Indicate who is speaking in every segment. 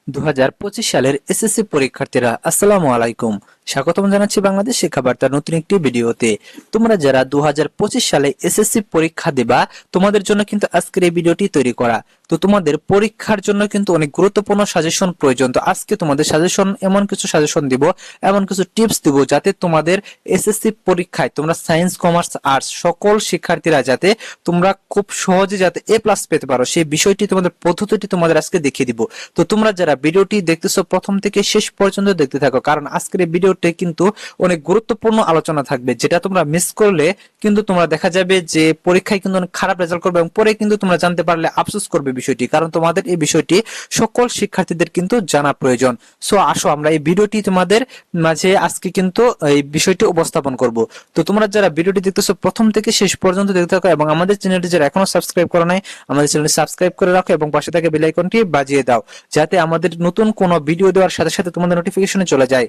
Speaker 1: 2025 সালের এসএসসি পরীক্ষার্থীরা আসসালামু আলাইকুম। স্বাগতম জানাচ্ছি বাংলাদেশ শিক্ষা বার্তার নতুন একটি ভিডিওতে। তোমরা যারা 2025 সালে এসএসসি পরীক্ষা দিবা, তোমাদের জন্য কিন্তু আজকের এই ভিডিওটি তৈরি করা। তো তোমাদের পরীক্ষার জন্য কিন্তু অনেক গুরুত্বপূর্ণ সাজেশন প্রয়োজন। তো আজকে তোমাদের সাজেশন এমন কিছু সাজেশন দিব, এমন কিছু টিপস দিব, যাতে তোমাদের এসএসসি পরীক্ষায় তোমরা সায়েন্স, কমার্স, আর্টস সকল শিক্ষার্থীরা যাতে তোমরা খুব সহজে যাতে এ প্লাস পেতে পারো, সেই বিষয়টি তোমাদের পদ্ধতিটি তোমাদের আজকে দেখিয়ে দিব। তো তোমরা যারা ভিডিওটি দেখতেছো প্রথম থেকে শেষ পর্যন্ত দেখতে থাকো, কারণ আজকের এই ভিডিওতে কিন্তু অনেক গুরুত্বপূর্ণ আলোচনা থাকবে, যেটা তোমরা মিস করলে কিন্তু তোমরা দেখা যাবে যে পরীক্ষায় কিন্তু অনেক খারাপ রেজাল্ট করবে এবং পরে কিন্তু তোমরা জানতে পারলে আফসোস করবে বিষয়টি, কারণ তোমাদের এই বিষয়টি সকল শিক্ষার্থীদের কিন্তু জানা প্রয়োজন। সো আসো আমরা এই ভিডিওটি তোমাদের মাঝে আজকে কিন্তু এই বিষয়টি উপস্থাপন করব। তো তোমরা যারা ভিডিওটি দেখতেছো প্রথম থেকে শেষ পর্যন্ত দেখতে থাকো এবং আমাদের চ্যানেলটি যারা এখনো সাবস্ক্রাইব করো নাই, আমাদের চ্যানেলটি সাবস্ক্রাইব করে রাখো এবং পাশে থাকা বেল আইকনটি বাজিয়ে দাও, যাতে আমাদের নতুন কোনো ভিডিও দেওয়ার সাথে সাথে তোমাদের নোটিফিকেশনে চলে যায়।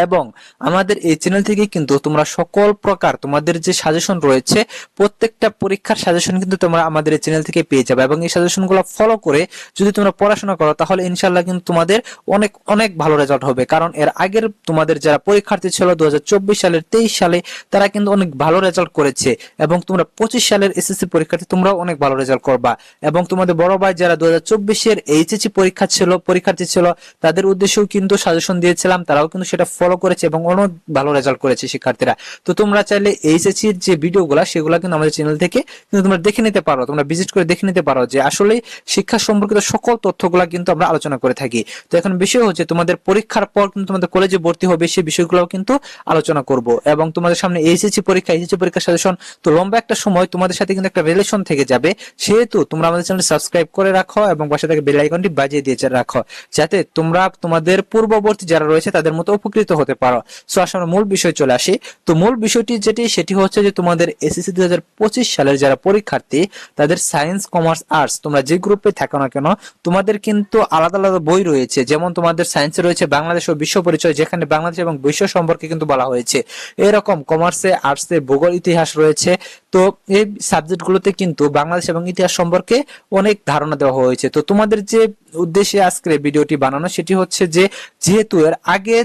Speaker 1: এবং আমাদের এই চ্যানেল থেকে কিন্তু তোমরা সকল প্রকার তোমাদের যে সাজেশন রয়েছে, প্রত্যেকটা পরীক্ষার সাজেশন কিন্তু তোমরা আমাদের এই চ্যানেল থেকে পেয়ে যাবে এবং এই সাজেশনগুলো ফলো করে যদি তোমরা পড়াশোনা করো, তাহলে ইনশাআল্লাহ কিন্তু তোমাদের অনেক অনেক ভালো রেজাল্ট হবে। কারণ এর আগের তোমাদের যারা পরীক্ষার্থী ছিল 2024 সালের 23 সালে, তারা কিন্তু অনেক ভালো রেজাল্ট করেছে এবং তোমরা 25 সালের এসএসসি পরীক্ষার্থী তোমরাও অনেক ভালো রেজাল্ট করবা। এবং তোমাদের বড় ভাই যারা 2024 এর এইচএসসি পরীক্ষার্থী ছিল, তাদের উদ্দেশ্যেও কিন্তু সাজেশন দিয়েছিলাম, তারাও কিন্তু সেটা ফলো করেছে এবং অনেক ভালো রেজাল্ট করেছে শিক্ষার্থীরা। তো তোমরা চাইলে এইচএসসি এর যে ভিডিওগুলো সেগুলো কিন্তু আমাদের চ্যানেল থেকে কিন্তু তোমরা দেখে নিতে পারো, তোমরা ভিজিট করে দেখে নিতে পারো যে আসলে শিক্ষা সম্পর্কিত সকল তথ্যগুলো কিন্তু আমরা আলোচনা করে থাকি। তো এখন বিষয় হচ্ছে তোমাদের পরীক্ষার পর কিন্তু তোমাদের কলেজে ভর্তি হবে, সেই বিষয়গুলোও কিন্তু আলোচনা করব। এবং তোমাদের সামনে এইচএসসি পরীক্ষার সাজেশন, তো লম্বা একটা সময় তোমাদের সাথে কিন্তু একটা রিলেশন থেকে যাবে, সেহেতু তোমরা আমাদের চ্যানেল সাবস্ক্রাইব করে রাখো এবং পাশে থেকে বেল আইকনটি বাজিয়ে দিয়ে রাখো, যাতে তোমরা তোমাদের পূর্ববর্তী যারা রয়েছে তাদের মতো উপকৃত হতে পারো। সো আসলে আমরা মূল বিষয় চলে আসি। তো মূল বিষয়টি সেটি হচ্ছে যে তোমাদের এসএসসি 2025 সালের যারা পরীক্ষার্থী, তাদের সায়েন্স, কমার্স, আর্টস তোমরা যে গ্রুপে থাকো না কেন, তোমাদের কিন্তু আলাদা আলাদা বই রয়েছে। যেমন তোমাদের সায়েন্সে রয়েছে বাংলাদেশ ও বিশ্ব পরিচয়, যেখানে বাংলাদেশ এবং বিশ্ব সম্পর্কে কিন্তু বলা হয়েছে। এরকম কমার্সে, আর্টসে ভূগোল, ইতিহাস রয়েছে। তো এই সাবজেক্টগুলোতে কিন্তু বাংলাদেশ এবং ইতিহাস সম্পর্কে অনেক ধারণা দেওয়া হয়েছে। তো তোমাদের যে উদ্দেশ্যে আজকের ভিডিওটি বানানো, সেটি হচ্ছে যে যেহেতু এর আগে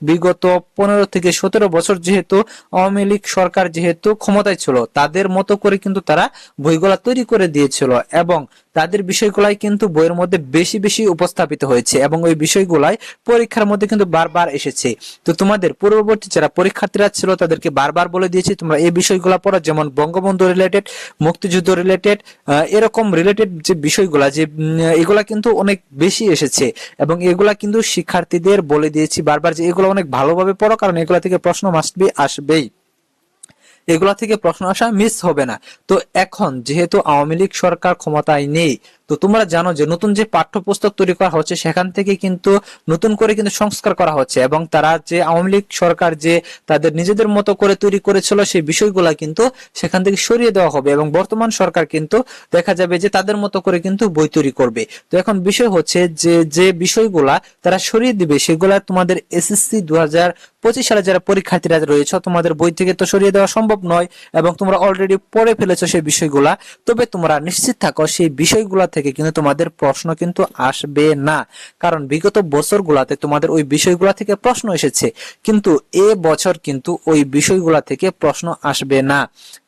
Speaker 1: বিগত 15 থেকে 17 বছর যেহেতু আওয়ামী লীগ সরকার যেহেতু ক্ষমতায় ছিল, তাদের মতো করে কিন্তু তারা বইগুলা তৈরি করে দিয়েছিল এবং তাদের বিষয়গুলাই কিন্তু বইয়ের মধ্যে বেশি বেশি উপস্থাপিত হয়েছে এবং ওই বিষয়গুলাই পরীক্ষার মধ্যে কিন্তু বারবার এসেছে। তো তোমাদের পূর্ববর্তী যারা পরীক্ষার্থীরা ছিল, তাদেরকে বারবার বলে দিয়েছি তোমরা এই বিষয়গুলো পড়ো, যেমন বঙ্গবন্ধু রিলেটেড, মুক্তিযুদ্ধ রিলেটেড, এরকম রিলেটেড যে বিষয়গুলা যে এগুলা কিন্তু অনেক বেশি এসেছে এবং এগুলা কিন্তু শিক্ষার্থীদের বলে দিয়েছি বারবার যে এগুলো অনেক ভালোভাবে পড়ো, কারণ এগুলা থেকে প্রশ্ন মাস্ট বি আসবেই, এগুলা থেকে প্রশ্ন আসা মিস হবে না। তো এখন যেহেতু আওয়ামী লীগ সরকার ক্ষমতায় নেই, তো তোমরা জানো যে নতুন যে পাঠ্যপুস্তক তৈরি করা হচ্ছে, সেখান থেকে কিন্তু নতুন করে কিন্তু সংস্কার করা হচ্ছে এবং তারা যে আওয়ামী লীগ সরকার যে তাদের নিজেদের মতো করে তৈরি করেছিল, সেই বিষয়গুলা কিন্তু সেখান থেকে সরিয়ে দেওয়া হবে এবং বর্তমান সরকার কিন্তু দেখা যাবে যে তাদের মতো করে কিন্তু বই তৈরি করবে। তো এখন বিষয় হচ্ছে যে যে বিষয়গুলা তারা সরিয়ে দিবে, সেগুলা তোমাদের এসএসসি 2025 সালে যারা পরীক্ষার্থীরা রয়েছে, তোমাদের বই থেকে তো সরিয়ে দেওয়া সম্ভব নয় এবং তোমরা অলরেডি পড়ে ফেলেছো সেই বিষয়গুলা। তবে তোমরা নিশ্চিত থাকো সেই বিষয়গুলা থেকে কিন্তু তোমাদের প্রশ্ন কিন্তু আসবে না, কারণ বিগত বছরগুলাতে তোমাদের ওই বিষয়গুলা থেকে প্রশ্ন এসেছে, কিন্তু এ বছর কিন্তু ওই বিষয়গুলা থেকে প্রশ্ন আসবে না।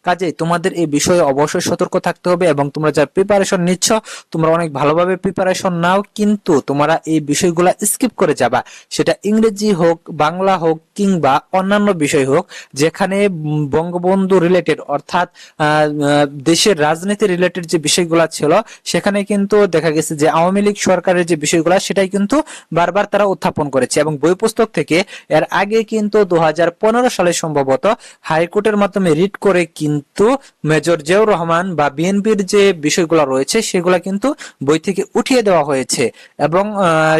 Speaker 1: কাজেই তোমাদের এই বিষয়ে অবশ্যই সতর্ক থাকতে হবে এবং তোমরা যা প্রিপারেশন নিচ্ছ, তোমরা অনেক ভালোভাবে প্রিপারেশন নাও, কিন্তু তোমরা এই বিষয়গুলা স্কিপ করে যাবা, সেটা ইংরেজি হোক, বাংলা হোক কিংবা অন্যান্য বিষয় হোক, যেখানে বঙ্গবন্ধু রিলেটেড অর্থাৎ দেশের রাজনীতি রিলেটেড যে বিষয়গুলা ছিল, সেখানে কিন্তু দেখা গেছে যে আওয়ামী লীগ সরকারের যে বিষয়গুলা সেটাই কিন্তু বারবার তারা উত্থাপন করেছে এবং বই পুস্তক থেকে এর আগে কিন্তু 2015 সালে সম্ভবত হাইকোর্টের মাধ্যমে রিট করে কিন্তু মেজর জিয়াউর রহমান বা বিএনপির যে বিষয়গুলো রয়েছে সেগুলা কিন্তু বই থেকে উঠিয়ে দেওয়া হয়েছে এবং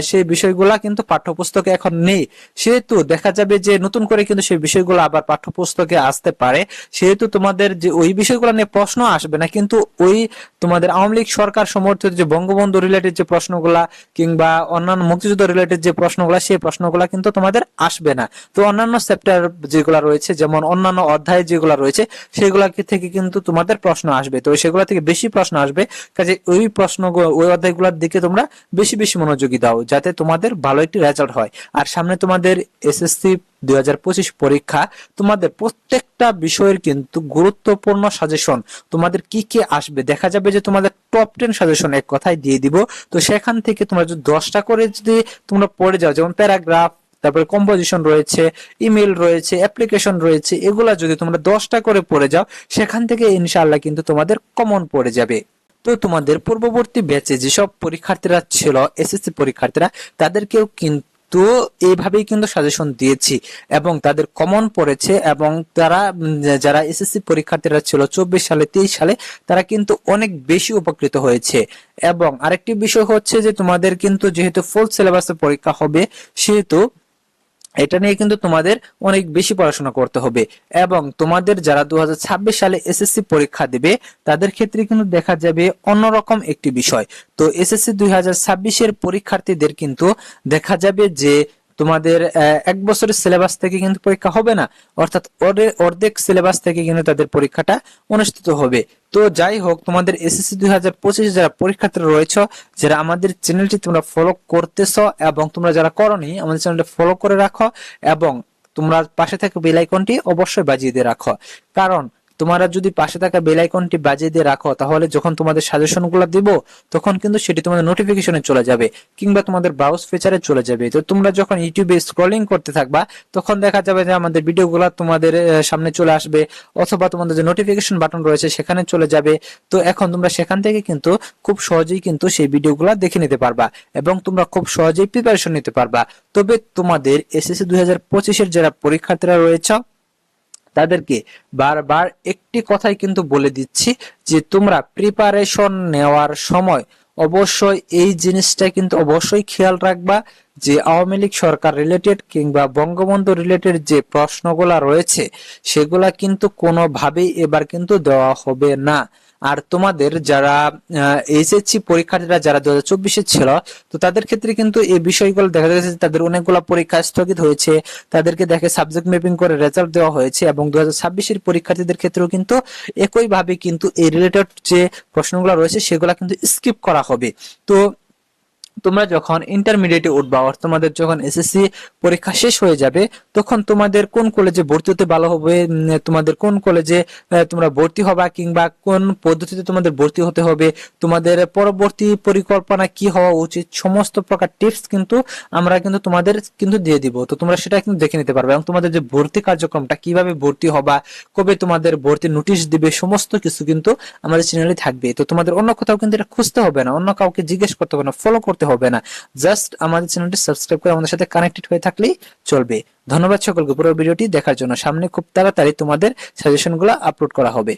Speaker 1: সেই বিষয়গুলা কিন্তু পাঠ্যপুস্তকে এখন নেই। সেহেতু দেখা যাবে যে নতুন করে কিন্তু সেই বিষয়গুলো আবার পাঠ্যপুস্তকে আসতে পারে, সেহেতু তোমাদের যে ওই বিষয়গুলো নিয়ে প্রশ্ন আসবে না, কিন্তু ওই তোমাদের আওয়ামী লীগ সরকার সমর্থিত যে বঙ্গবন্ধু রিলেটেড যে প্রশ্নগুলা কিংবা অন্যান্য মুক্তিযুদ্ধ রিলেটেড যে প্রশ্নগুলা, সেই প্রশ্নগুলা কিন্তু তোমাদের আসবে না। তো অন্যান্য চ্যাপ্টার যেগুলা রয়েছে, যেমন অন্যান্য অধ্যায় যেগুলা রয়েছে, সেগুলা থেকে কিন্তু তোমাদের প্রশ্ন আসবে, তো সেগুলো থেকে বেশি প্রশ্ন আসবে, কাজে ওই প্রশ্নগুলো ওই অধ্যায়গুলোর দিকে তোমরা বেশি বেশি মনোযোগী দাও, যাতে তোমাদের ভালো একটি রেজাল্ট হয়। আর সামনে তোমাদের এসএসসি 2025 পরীক্ষা, তোমাদের প্রত্যেকটা বিষয়ের কিন্তু গুরুত্বপূর্ণ সাজেশন তোমাদের কি কি আসবে, দেখা যাবে যে তোমাদের টপ 10 সাজেশন এক কথায় দিয়ে দিব। তো সেখান থেকে তোমরা যদি 10টা করে যদি তোমরা পড়ে যাও, যেমন প্যারাগ্রাফ, তারপরে কম্পোজিশন রয়েছে, ইমেল রয়েছে, অ্যাপ্লিকেশন রয়েছে, এগুলা যদি তোমরা 10টা করে পড়ে যাও, সেখান থেকে ইনশাআল্লাহ কিন্তু তোমাদের কমন পড়ে যাবে। তো তোমাদের পূর্ববর্তী ব্যাচে যেসব পরীক্ষার্থীরা ছিল, এসএসসি পরীক্ষার্থীরা, তাদেরকেও কিন্তু এইভাবেই কিন্তু সাজেশন দিয়েছি এবং তাদের কমন পড়েছে, এবং তারা যারা এসএসসি পরীক্ষার্থীরা ছিল 24 সালে 23 সালে, তারা কিন্তু অনেক বেশি উপকৃত হয়েছে। এবং আরেকটি বিষয় হচ্ছে যে তোমাদের কিন্তু যেহেতু ফুল সিলেবাসে পরীক্ষা হবে, সেহেতু এটা নিয়ে কিন্তু তোমাদের অনেক বেশি পড়াশোনা করতে হবে। এবং তোমাদের যারা 2026 সালে এসএসসি পরীক্ষা দেবে, তাদের ক্ষেত্রে কিন্তু দেখা যাবে অন্যরকম একটি বিষয়। তো এসএসসি 2026 এর পরীক্ষার্থীদের কিন্তু দেখা যাবে যে তোমাদের 1 বছরের সিলেবাস থেকে কিন্তু পরীক্ষা হবে না, অর্থাৎ অর্ধেক সিলেবাস থেকে কিন্তু তাদের পরীক্ষাটা অনুষ্ঠিত হবে। তো যাই হোক, তোমাদের এসএসসি 2025 যারা পরীক্ষার্থীরা রয়েছে, যারা আমাদের চ্যানেলটি তোমরা ফলো করতেছ এবং তোমরা যারা করনি, আমাদের চ্যানেলটা ফলো করে রাখো এবং তোমরা পাশে থাকা বেল আইকনটি অবশ্যই বাজিয়ে দিয়ে রাখো। কারণ তোমরা যদি পাশে থাকা বেল আইকনটি বাজিয়ে দিয়ে রাখো, তাহলে যখন তোমাদের সাজেশনগুলো দিব, তখন কিন্তু সেটি তোমাদের নোটিফিকেশনে চলে যাবে, কিংবা তোমাদের ব্রাউজ ফিচারে চলে যাবে। তো তোমরা যখন ইউটিউবে স্ক্রলিং করতে থাকবা, তখন দেখা যাবে যে আমাদের ভিডিওগুলো তোমাদের সামনে চলে আসবে, অথবা তোমাদের যে নোটিফিকেশন বাটন রয়েছে সেখানে চলে যাবে। তো এখন তোমরা সেখান থেকে কিন্তু খুব সহজেই কিন্তু সেই ভিডিওগুলো দেখে নিতে পারবা এবং তোমরা খুব সহজেই প্রিপারেশন নিতে পারবা। তবে তোমাদের এসএসসি 2025 এর যারা পরীক্ষার্থীরা রয়েছে, তাদেরকে বারবার একটি কথাই কিন্তু বলে দিচ্ছি, যে তোমরা প্রিপারেশন নেওয়ার সময় অবশ্যই এই জিনিসটা কিন্তু অবশ্যই খেয়াল রাখবা, যে আওয়ামী লীগ সরকার রিলেটেড কিংবা বঙ্গবন্ধু রিলেটেড যে প্রশ্নগুলা রয়েছে, সেগুলা কিন্তু কোনোভাবেই এবার কিন্তু দেওয়া হবে না। আর তোমাদের যারা এইচএসসি পরীক্ষার্থীরা যারা 2024 ছিল, তো তাদের ক্ষেত্রে কিন্তু এই বিষয়গুলো দেখা যাচ্ছে যে তাদের অনেকগুলো পরীক্ষা স্থগিত হয়েছে, তাদেরকে দেখে সাবজেক্ট ম্যাপিং করে রেজাল্ট দেওয়া হয়েছে, এবং 2026 এর পরীক্ষার্থীদের ক্ষেত্রেও কিন্তু একই ভাবে কিন্তু এই রিলেটেড যে প্রশ্নগুলো রয়েছে সেগুলো কিন্তু স্কিপ করা হবে। তো তোমরা যখন ইন্টারমিডিয়েটে উঠবা, অর্থাৎ তোমাদের যখন এসএসসি পরীক্ষা শেষ হয়ে যাবে, তখন তোমাদের কোন কলেজে ভর্তি হতে ভালো হবে, তোমাদের কোন কলেজে তোমরা ভর্তি হবা, কিংবা কোন পদ্ধতিতে তোমাদের ভর্তি হতে হবে, তোমাদের পরবর্তী পরিকল্পনা কি হওয়া উচিত, সমস্ত প্রকার টিপস কিন্তু আমরা কিন্তু তোমাদের কিন্তু দিয়ে দিব। তো তোমরা সেটা কিন্তু দেখে নিতে পারবে, এবং তোমাদের যে ভর্তি কার্যক্রমটা, কিভাবে ভর্তি হবা, কবে তোমাদের ভর্তি নোটিশ দিবে, সমস্ত কিছু কিন্তু আমাদের চ্যানেলে থাকবে। তো তোমাদের অন্য কোথাও কিন্তু এটা খুঁজতে হবে না, অন্য কাউকে জিজ্ঞেস করতে হবে না, ফলো করতে হবে না, জাস্ট আমাদের চ্যানেলটি সাবস্ক্রাইব করে আমাদের সাথে কানেক্টেড হয়ে থাকলেই চলবে। ধন্যবাদ সকলকে পুরো ভিডিওটি দেখার জন্য। সামনে খুব তাড়াতাড়ি তোমাদের সাজেশনগুলো আপলোড করা হবে।